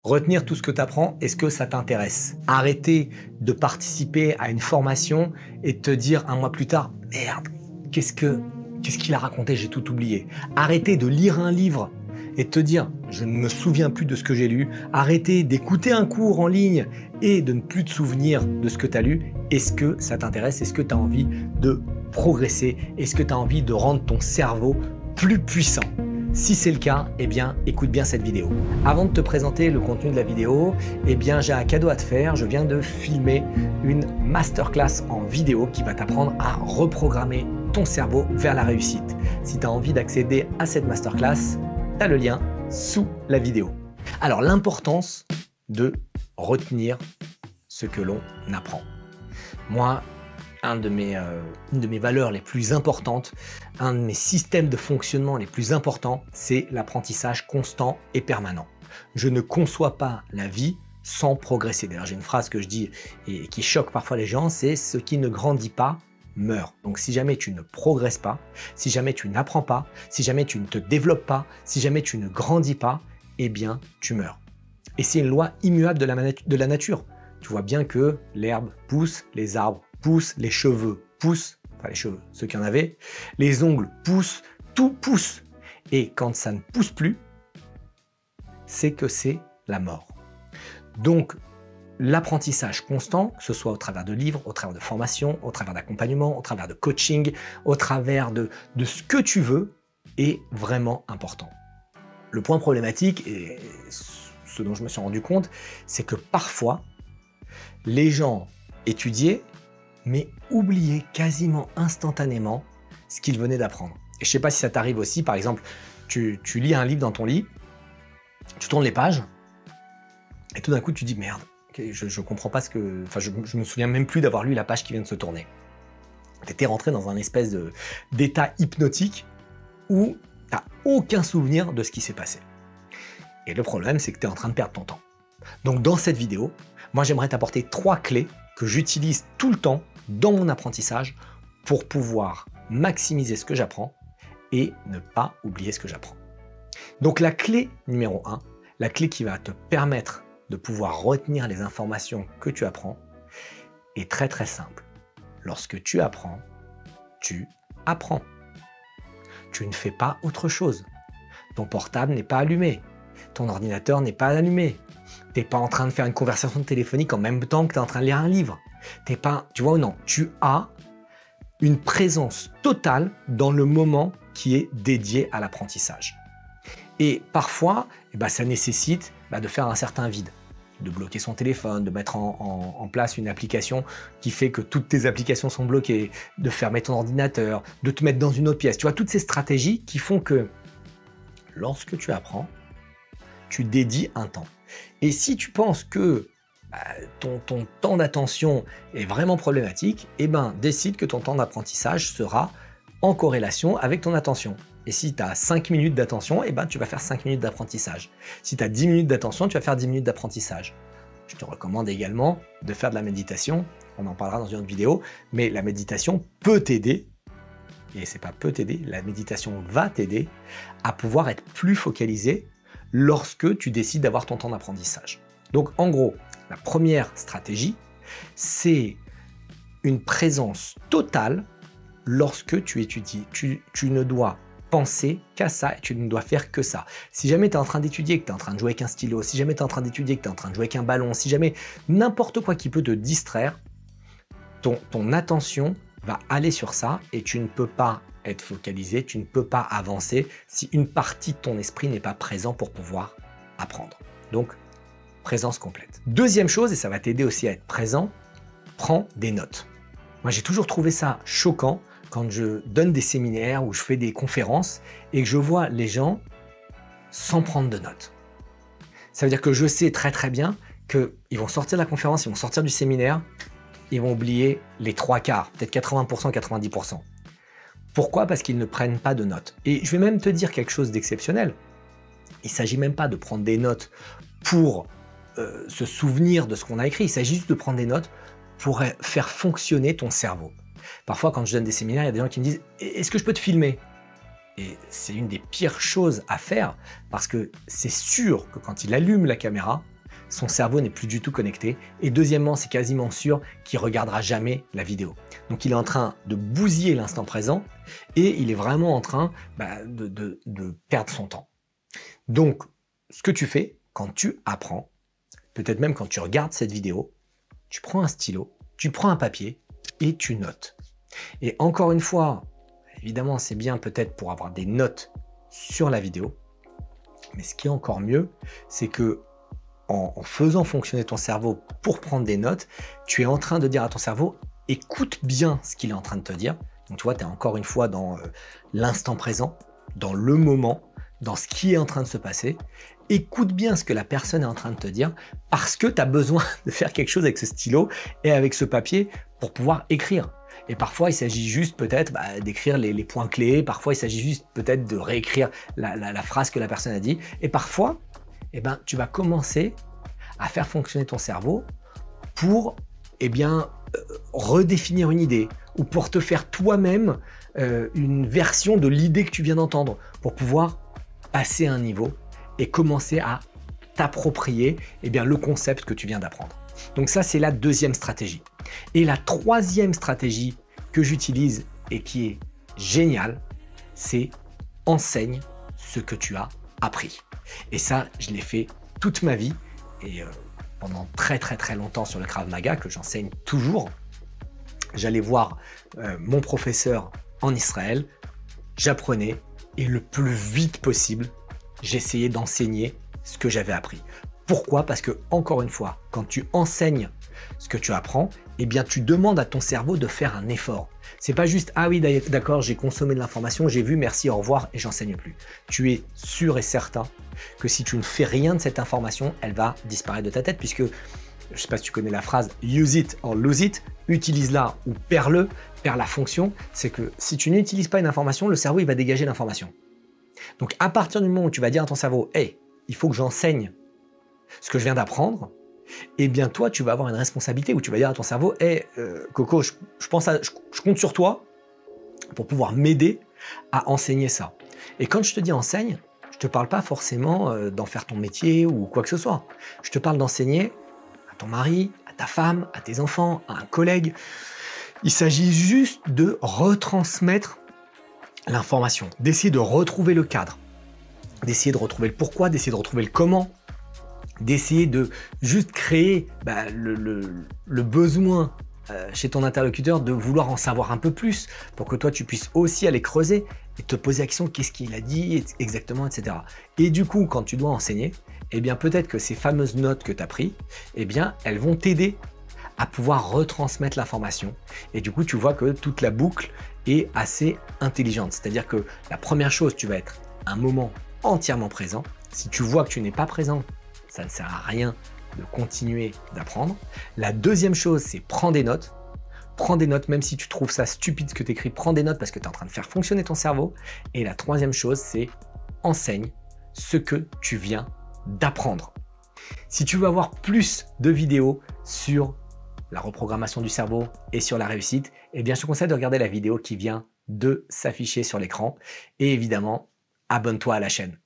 Retenir tout ce que tu apprends, est-ce que ça t'intéresse? Arrêter de participer à une formation et de te dire un mois plus tard, merde, qu'est-ce qu'il a raconté, j'ai tout oublié. Arrêter de lire un livre et de te dire, je ne me souviens plus de ce que j'ai lu. Arrêter d'écouter un cours en ligne et de ne plus te souvenir de ce que tu as lu. Est-ce que ça t'intéresse? Est-ce que tu as envie de progresser? Est-ce que tu as envie de rendre ton cerveau plus puissant? Si c'est le cas, eh bien, écoute bien cette vidéo. Avant de te présenter le contenu de la vidéo, eh bien, j'ai un cadeau à te faire. Je viens de filmer une masterclass en vidéo qui va t'apprendre à reprogrammer ton cerveau vers la réussite. Si tu as envie d'accéder à cette masterclass, tu as le lien sous la vidéo. Alors, l'importance de retenir ce que l'on apprend. Moi, une de mes valeurs les plus importantes, un de mes systèmes de fonctionnement les plus importants, c'est l'apprentissage constant et permanent. Je ne conçois pas la vie sans progresser. D'ailleurs, j'ai une phrase que je dis et qui choque parfois les gens, c'est « ce qui ne grandit pas meurt ». Donc si jamais tu ne progresses pas, si jamais tu n'apprends pas, si jamais tu ne te développes pas, si jamais tu ne grandis pas, eh bien tu meurs. Et c'est une loi immuable de la nature. Tu vois bien que l'herbe pousse, les arbres poussent, les cheveux poussent, enfin les cheveux, ceux qui en avaient, les ongles poussent, tout pousse. Et quand ça ne pousse plus, c'est que c'est la mort. Donc, l'apprentissage constant, que ce soit au travers de livres, au travers de formations, au travers d'accompagnement, au travers de coaching, au travers de ce que tu veux, est vraiment important. Le point problématique, et ce dont je me suis rendu compte, c'est que parfois, les gens étudiaient, mais oubliaient quasiment instantanément ce qu'ils venaient d'apprendre. Et je ne sais pas si ça t'arrive aussi, par exemple, tu lis un livre dans ton lit, tu tournes les pages, et tout d'un coup tu dis merde, je ne comprends pas ce que... Enfin, je me souviens même plus d'avoir lu la page qui vient de se tourner. Tu étais rentré dans un espèce d'état hypnotique où tu n'as aucun souvenir de ce qui s'est passé. Et le problème, c'est que tu es en train de perdre ton temps. Donc dans cette vidéo, moi j'aimerais t'apporter 3 clés que j'utilise tout le temps dans mon apprentissage pour pouvoir maximiser ce que j'apprends et ne pas oublier ce que j'apprends. Donc la clé numéro 1, la clé qui va te permettre de pouvoir retenir les informations que tu apprends est très très simple. Lorsque tu apprends, tu apprends. Tu ne fais pas autre chose. Ton portable n'est pas allumé. Ton ordinateur n'est pas allumé. Tu n'es pas en train de faire une conversation téléphonique en même temps que tu es en train de lire un livre. T'es pas, tu vois ou non, tu as une présence totale dans le moment qui est dédié à l'apprentissage. Et parfois, ça nécessite de faire un certain vide, de bloquer son téléphone, de mettre en place une application qui fait que toutes tes applications sont bloquées, de fermer ton ordinateur, de te mettre dans une autre pièce. Tu vois, toutes ces stratégies qui font que lorsque tu apprends, tu dédies un temps. Et si tu penses que ton temps d'attention est vraiment problématique, décide que ton temps d'apprentissage sera en corrélation avec ton attention. Et si tu as 5 minutes d'attention, tu vas faire 5 minutes d'apprentissage. Si tu as 10 minutes d'attention, tu vas faire 10 minutes d'apprentissage. Je te recommande également de faire de la méditation. On en parlera dans une autre vidéo, mais la méditation peut t'aider, et c'est pas peut t'aider, la méditation va t'aider à pouvoir être plus focalisé lorsque tu décides d'avoir ton temps d'apprentissage. Donc en gros, la première stratégie, c'est une présence totale lorsque tu étudies. Tu ne dois penser qu'à ça et tu ne dois faire que ça. Si jamais tu es en train d'étudier, que tu es en train de jouer avec un stylo, si jamais tu es en train d'étudier, que tu es en train de jouer avec un ballon, si jamais n'importe quoi qui peut te distraire, ton attention va aller sur ça et tu ne peux pas être focalisé, tu ne peux pas avancer si une partie de ton esprit n'est pas présent pour pouvoir apprendre. Donc, présence complète. Deuxième chose, et ça va t'aider aussi à être présent, prends des notes. Moi, j'ai toujours trouvé ça choquant quand je donne des séminaires ou je fais des conférences et que je vois les gens sans prendre de notes. Ça veut dire que je sais très très bien qu'ils vont sortir de la conférence, ils vont sortir du séminaire, ils vont oublier les 3/4, peut-être 80%, 90%. Pourquoi? Parce qu'ils ne prennent pas de notes. Et je vais même te dire quelque chose d'exceptionnel. Il ne s'agit même pas de prendre des notes pour se souvenir de ce qu'on a écrit. Il s'agit juste de prendre des notes pour faire fonctionner ton cerveau. Parfois, quand je donne des séminaires, il y a des gens qui me disent « Est-ce que je peux te filmer ?» Et c'est une des pires choses à faire parce que c'est sûr que quand il allume la caméra, son cerveau n'est plus du tout connecté. Et deuxièmement, c'est quasiment sûr qu'il ne regardera jamais la vidéo. Donc il est en train de bousiller l'instant présent et il est vraiment en train de perdre son temps. Donc, ce que tu fais quand tu apprends, peut-être même quand tu regardes cette vidéo, tu prends un stylo, tu prends un papier et tu notes. Et encore une fois, évidemment, c'est bien peut-être pour avoir des notes sur la vidéo, mais ce qui est encore mieux, c'est que en faisant fonctionner ton cerveau pour prendre des notes, tu es en train de dire à ton cerveau, écoute bien ce qu'il est en train de te dire. Donc tu vois, tu es encore une fois dans l'instant présent, dans le moment, dans ce qui est en train de se passer. Écoute bien ce que la personne est en train de te dire parce que tu as besoin de faire quelque chose avec ce stylo et avec ce papier pour pouvoir écrire. Et parfois, il s'agit juste peut-être d'écrire les points clés. Parfois, il s'agit juste peut-être de réécrire la phrase que la personne a dit. Et parfois, tu vas commencer à faire fonctionner ton cerveau pour redéfinir une idée ou pour te faire toi-même une version de l'idée que tu viens d'entendre pour pouvoir passer à un niveau et commencer à t'approprier le concept que tu viens d'apprendre. Donc ça, c'est la deuxième stratégie. Et la troisième stratégie que j'utilise et qui est géniale, c'est enseigne ce que tu as appris. Et ça, je l'ai fait toute ma vie et pendant très longtemps sur le Krav Maga que j'enseigne toujours. J'allais voir mon professeur en Israël, j'apprenais et le plus vite possible, j'essayais d'enseigner ce que j'avais appris. Pourquoi? Parce que, encore une fois, quand tu enseignes ce que tu apprends, tu demandes à ton cerveau de faire un effort. C'est pas juste « Ah oui, d'accord, j'ai consommé de l'information, j'ai vu, merci, au revoir, et j'enseigne plus ». Tu es sûr et certain que si tu ne fais rien de cette information, elle va disparaître de ta tête puisque, je ne sais pas si tu connais la phrase « use it or lose it », utilise-la ou perds-le, perds la fonction. C'est que si tu n'utilises pas une information, le cerveau il va dégager l'information. Donc à partir du moment où tu vas dire à ton cerveau « Hey, il faut que j'enseigne ce que je viens d'apprendre », toi, tu vas avoir une responsabilité où tu vas dire à ton cerveau « Hey, Coco, je compte sur toi pour pouvoir m'aider à enseigner ça. » Et quand je te dis « enseigne », je ne te parle pas forcément d'en faire ton métier ou quoi que ce soit. Je te parle d'enseigner à ton mari, à ta femme, à tes enfants, à un collègue. Il s'agit juste de retransmettre l'information, d'essayer de retrouver le cadre, d'essayer de retrouver le pourquoi, d'essayer de retrouver le comment, d'essayer de juste créer le besoin chez ton interlocuteur de vouloir en savoir un peu plus pour que toi tu puisses aussi aller creuser et te poser la question qu'est-ce qu'il a dit exactement, etc. Et du coup, quand tu dois enseigner, peut-être que ces fameuses notes que tu as prises, elles vont t'aider à pouvoir retransmettre l'information. Et du coup, tu vois que toute la boucle est assez intelligente. C'est-à-dire que la première chose, tu vas être un moment entièrement présent. Si tu vois que tu n'es pas présent, ça ne sert à rien de continuer d'apprendre. La deuxième chose, c'est prends des notes. Prends des notes, même si tu trouves ça stupide ce que tu écris, prends des notes parce que tu es en train de faire fonctionner ton cerveau. Et la troisième chose, c'est enseigne ce que tu viens d'apprendre. Si tu veux avoir plus de vidéos sur la reprogrammation du cerveau et sur la réussite, je te conseille de regarder la vidéo qui vient de s'afficher sur l'écran. Et évidemment, abonne-toi à la chaîne.